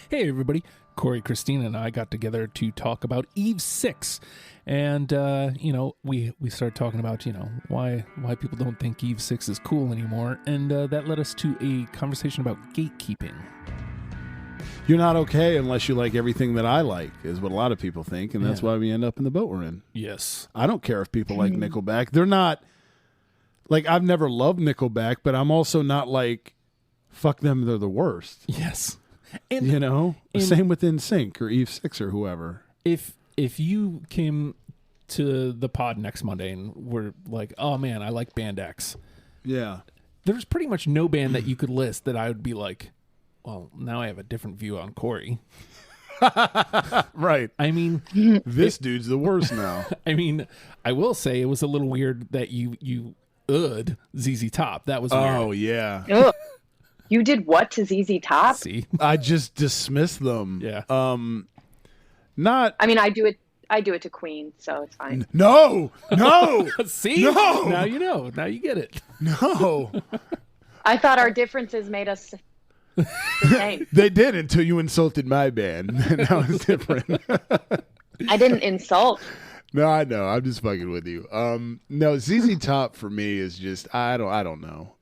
Hey, everybody. Cory, Christina, and I got together to talk about Eve 6. And, we started talking about, why people don't think Eve 6 is cool anymore. And that led us to a conversation about gatekeeping. You're not okay unless you like everything that I like, is what a lot of people think. And that's why we end up in the boat we're in. Yes. I don't care if people like Nickelback. They're not, like, I've never loved Nickelback, but I'm also not like, fuck them, they're the worst. Yes. And, same with NSYNC or Eve 6 or whoever. If you came to the pod next Monday and were like, oh man, I like band X. Yeah. There's pretty much no band that you could list that I would be like, well, now I have a different view on Cory. Right. I mean, this dude's the worst now. I mean, I will say it was a little weird that you ZZ Top. That was weird. Oh, yeah. Ugh. You did what to ZZ Top? See? I just dismissed them. Yeah. Not. I mean, I do it to Queen, so it's fine. No. See? No. Now you know. Now you get it. No. I thought our differences made us the same. They did until you insulted my band. Now it's different. I didn't insult. No, I know. I'm just fucking with you. No, ZZ Top for me is just I don't know.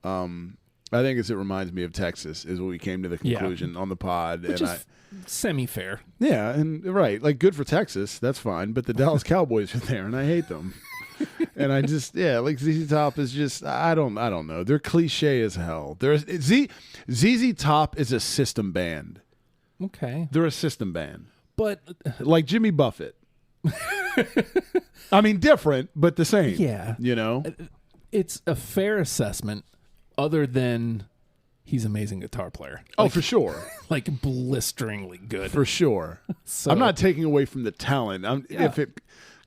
I think it reminds me of Texas is what we came to the conclusion on the pod. Which is semi-fair. Yeah, and right. Like, good for Texas. That's fine. But the Dallas Cowboys are there, and I hate them. And I just, like ZZ Top is just, I don't know. They're cliche as hell. ZZ Top is a system band. Okay. They're a system band. But. Like Jimmy Buffett. I mean, different, but the same. Yeah. It's a fair assessment. Other than he's an amazing guitar player. Oh, for sure. Like blisteringly good. For sure. So, I'm not taking away from the talent.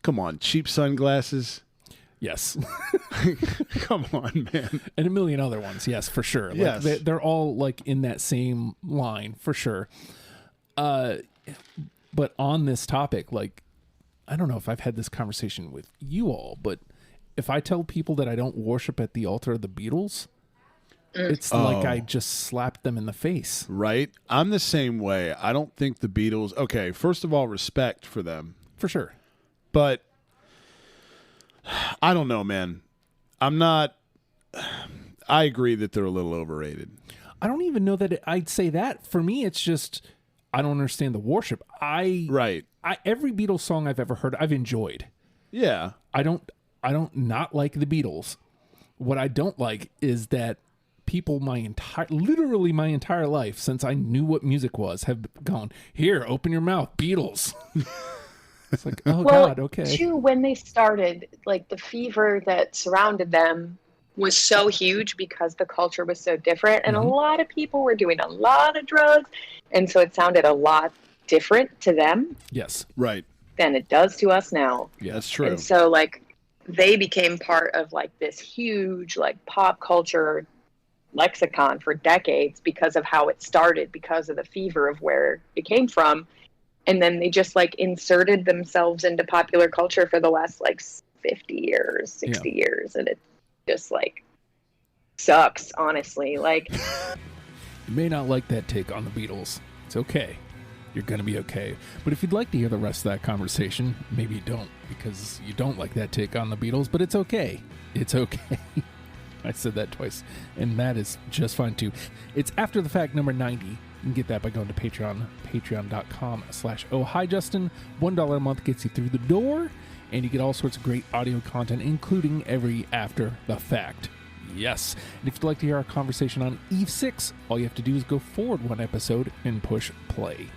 Come on, cheap sunglasses. Yes. Come on, man. And a million other ones. Yes, for sure. Like, yes. They're all like in that same line for sure. But on this topic, like, I don't know if I've had this conversation with you all, but if I tell people that I don't worship at the altar of the Beatles, it's like I just slapped them in the face. Right? I'm the same way. I don't think the Beatles... Okay, first of all, respect for them. For sure. But I don't know, man. I'm not... I agree that they're a little overrated. I don't even know that I'd say that. For me, it's just... I don't understand the worship. Right. Every Beatles song I've ever heard, I've enjoyed. Yeah. I don't not like the Beatles. What I don't like is that people literally my entire life since I knew what music was have gone, here, open your mouth, Beatles. It's like, oh God, okay. Too, when they started, like the fever that surrounded them was so huge because the culture was so different, and a lot of people were doing a lot of drugs, and so it sounded a lot different to them. Yes. Right. Than it does to us now. Yeah, that's true. And so like they became part of like this huge like pop culture lexicon for decades because of how it started, because of the fever of where it came from. And then they just like inserted themselves into popular culture for the last like 50 years, 60 years. And it just like sucks, honestly. Like, you may not like that take on the Beatles. It's okay. You're going to be okay. But if you'd like to hear the rest of that conversation, maybe you don't, because you don't like that take on the Beatles, but it's okay. It's okay. I said that twice, and that is just fine too. It's After the Fact number 90. You can get that by going to Patreon, patreon.com/ohhijustin. $1 a month gets you through the door, and you get all sorts of great audio content, including every After the Fact. Yes. And if you'd like to hear our conversation on Eve 6, all you have to do is go forward one episode and push play.